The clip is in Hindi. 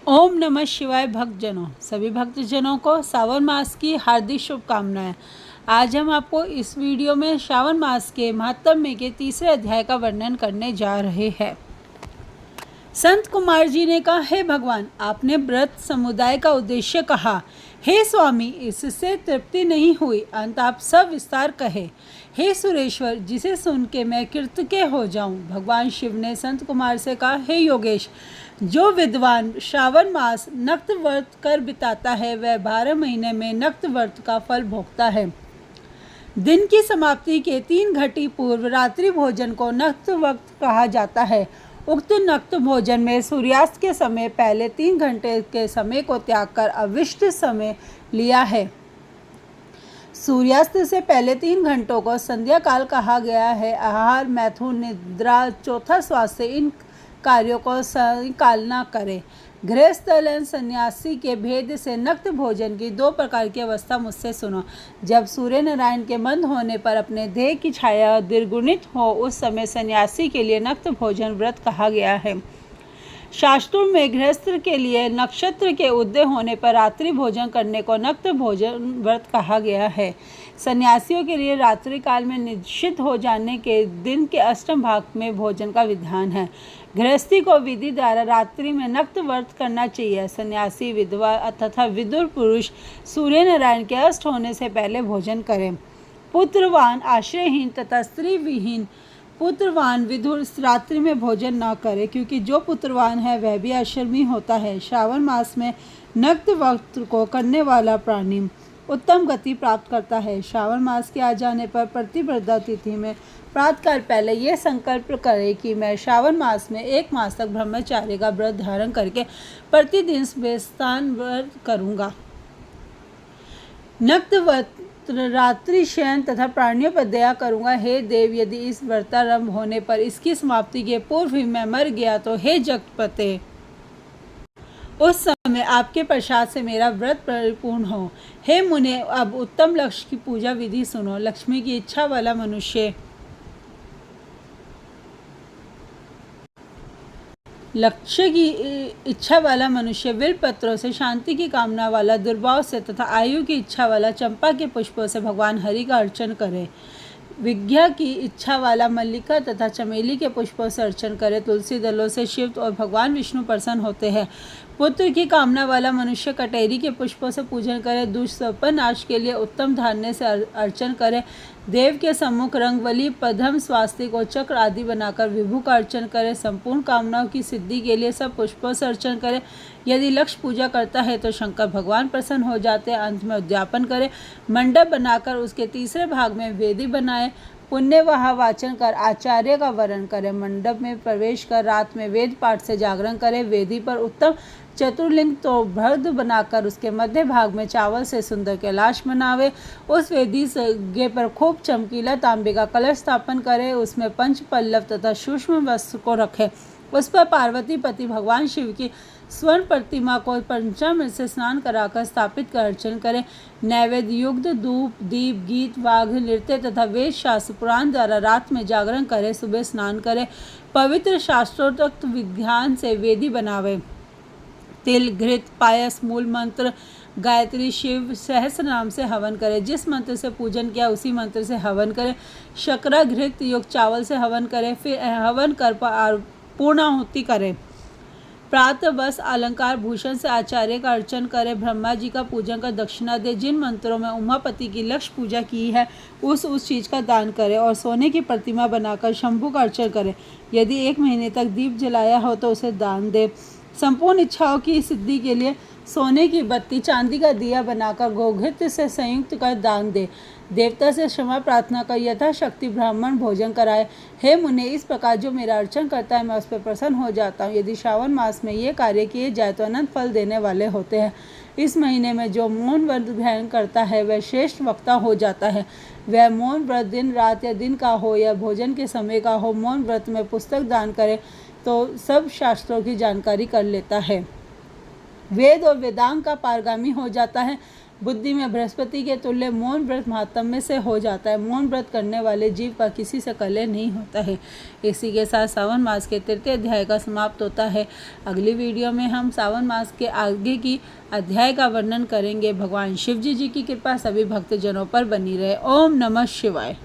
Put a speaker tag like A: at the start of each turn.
A: ओम नमः शिवाय भक्तजनों, सभी भक्तजनों को सावन मास की हार्दिक शुभकामनाएं। आज हम आपको इस वीडियो में श्रावण मास के महात्म्य के तीसरे अध्याय का वर्णन करने जा रहे हैं। संत कुमार जी ने कहा, हे भगवान, आपने व्रत समुदाय का उद्देश्य कहा। हे स्वामी, इससे तृप्ति नहीं हुई, अंत आप सब विस्तार कहे। हे सुरेश्वर, जिसे सुन के मैं कृतज्ञ हो जाऊं। भगवान शिव ने संत कुमार से कहा, हे योगेश, जो विद्वान श्रावण मास नक्त व्रत कर बिताता है वह 12 महीने में नक्त व्रत का फल भोगता है। दिन की समाप्ति के 3 घटी पूर्व रात्रि भोजन को नक्त वक्त कहा जाता है। उक्त नक्त भोजन में सूर्यास्त के समय पहले 3 घंटे के समय को त्याग कर अविष्ट समय लिया है। सूर्यास्त से पहले 3 घंटों को संध्या काल कहा गया है। आहार, मैथुन, निद्रा, चौथा स्वास्थ्य, इन कार्यों को संकालना करें। गृहस्थ एवं सन्यासी के भेद से नक्त भोजन की 2 प्रकार की अवस्था मुझसे सुनो। जब सूर्य नारायण के मंद होने पर अपने देह की छाया द्विगुणित हो, उस समय सन्यासी के लिए नक्त भोजन व्रत कहा गया है। शास्त्रों में गृहस्थ के लिए नक्षत्र के उदय होने पर रात्रि भोजन करने को नक्त भोजन व्रत कहा गया है। सन्यासियों के लिए रात्रि काल में निश्चित हो जाने के दिन के अष्टम भाग में भोजन का विधान है। गृहस्थी को विधि द्वारा रात्रि में नक्त व्रत करना चाहिए। सन्यासी, विधवा तथा विदुर पुरुष सूर्य नारायण के अस्त होने से पहले भोजन करें। पुत्रवान, आश्रयहीन तथा स्त्री विहीन पुत्रवान विदुर रात्रि में भोजन न करे, क्योंकि जो पुत्रवान है वह भी अश्रमी होता है। श्रावण मास में नक्त व्रत को करने वाला प्राणी उत्तम गति प्राप्त करता है। श्रावण मास के आ जाने पर प्रतिव्रता तिथि में प्रातःकाल पहले यह संकल्प करे कि मैं श्रावण मास में 1 मास तक ब्रह्मचार्य का व्रत धारण करके प्रतिदिन स्वेस्तान व्रत करूँगा। नक्त व्रत रात्रि शयन तथा प्राणियों पर दया करूँगा। हे देव, यदि इस व्रतारंभ होने पर इसकी समाप्ति के पूर्व ही मैं मर गया तो हे जगतपते, उस समय आपके प्रसाद से मेरा व्रत परिपूर्ण हो। हे मुने, अब उत्तम लक्ष्य की पूजा विधि सुनो। लक्ष्मी की इच्छा वाला मनुष्य विल पत्रों से, शांति की कामना वाला दुर्भाव से तथा आयु की इच्छा वाला चंपा के पुष्पों से भगवान हरि का अर्चन करे। विज्ञा की इच्छा वाला मल्लिका तथा चमेली के पुष्पों से अर्चन करे। तुलसी दलों से शिव और भगवान विष्णु प्रसन्न होते हैं। पुत्र की कामना वाला मनुष्य कटेरी के पुष्पों से पूजन करे। दुष्सर्पण नाश के लिए उत्तम धान्य से अर्चन करे। देव के सम्मुख रंगवली, पद्म, स्वास्तिक और चक्र आदि बनाकर विभु का अर्चन करे। संपूर्ण कामनाओं की सिद्धि के लिए सब पुष्पों से अर्चन करे। यदि लक्ष्य पूजा करता है तो शंकर भगवान प्रसन्न हो जाते हैं। अंत में उद्यापन करे। मंडप बनाकर उसके तीसरे भाग में वेदी बनाए। पुण्यवाह वाचन कर आचार्य का वरण करे। मंडप में प्रवेश कर रात में वेद पाठ से जागरण करे। वेदी पर उत्तम चतुर्लिंग तो भर्द बनाकर उसके मध्य भाग में चावल से सुंदर कैलाश बनावे। उस वेदी से पर खूब चमकीला तांबे का कलश स्थापन करे। उसमें पंच पल्लव तथा सूक्ष्म वस्त्र को रखे। उस पर पार्वती पति भगवान शिव की स्वर्ण प्रतिमा को पंचामृत से स्नान कराकर स्थापित कर अर्चन करें। नैवेद्य युक्त धूप, दीप, गीत, वाद्य, नृत्य तथा वेद शास्त्र पुराण द्वारा रात में जागरण करे। सुबह स्नान करे। पवित्र शास्त्रोक्त विधान से वेदी बनावे। तिल, घृत, पायस, मूल मंत्र, गायत्री, शिव सहस्र नाम से हवन करे। जिस मंत्र से पूजन किया उसी मंत्र से हवन करे। शर्करा घृत युक्त चावल से हवन करे। फिर हवन कर पूर्णाहुति करे। प्रातः बस अलंकार भूषण से आचार्य का अर्चन करे। ब्रह्मा जी का पूजन का दक्षिणा दे। जिन मंत्रों में उमापति की लक्ष्य पूजा की है उस चीज़ का दान करे और सोने की प्रतिमा बनाकर शंभु का अर्चन करे। यदि 1 महीने तक दीप जलाया हो तो उसे दान दे। संपूर्ण इच्छाओं की सिद्धि के लिए सोने की बत्ती, चांदी का दिया बनाकर गोघृत से संयुक्त कर दान दे। देवता से क्षमा प्रार्थना कर यथाशक्ति ब्राह्मण भोजन कराए। हे मुने, इस प्रकार जो मेरा अर्चन करता है मैं उस पर प्रसन्न हो जाता हूँ। यदि श्रावण मास में ये कार्य किए जाए तो अनंत फल देने वाले होते हैं। इस महीने में जो मौन व्रत ग्रहण करता है वह श्रेष्ठ वक्ता हो जाता है। वह मौन व्रत दिन रात या दिन का हो या भोजन के समय का हो, मौन व्रत में पुस्तक दान करे तो सब शास्त्रों की जानकारी कर लेता है। वेद और वेदांग का पारगामी हो जाता है। बुद्धि में बृहस्पति के तुल्य मौन व्रत महात्म्य से हो जाता है। मौन व्रत करने वाले जीव का किसी से कलह नहीं होता है। इसी के साथ सावन मास के तृतीय अध्याय का समाप्त होता है। अगली वीडियो में हम सावन मास के आगे की अध्याय का वर्णन करेंगे। भगवान शिव जी की कृपा सभी भक्तजनों पर बनी रहे। ओम नमः शिवाय।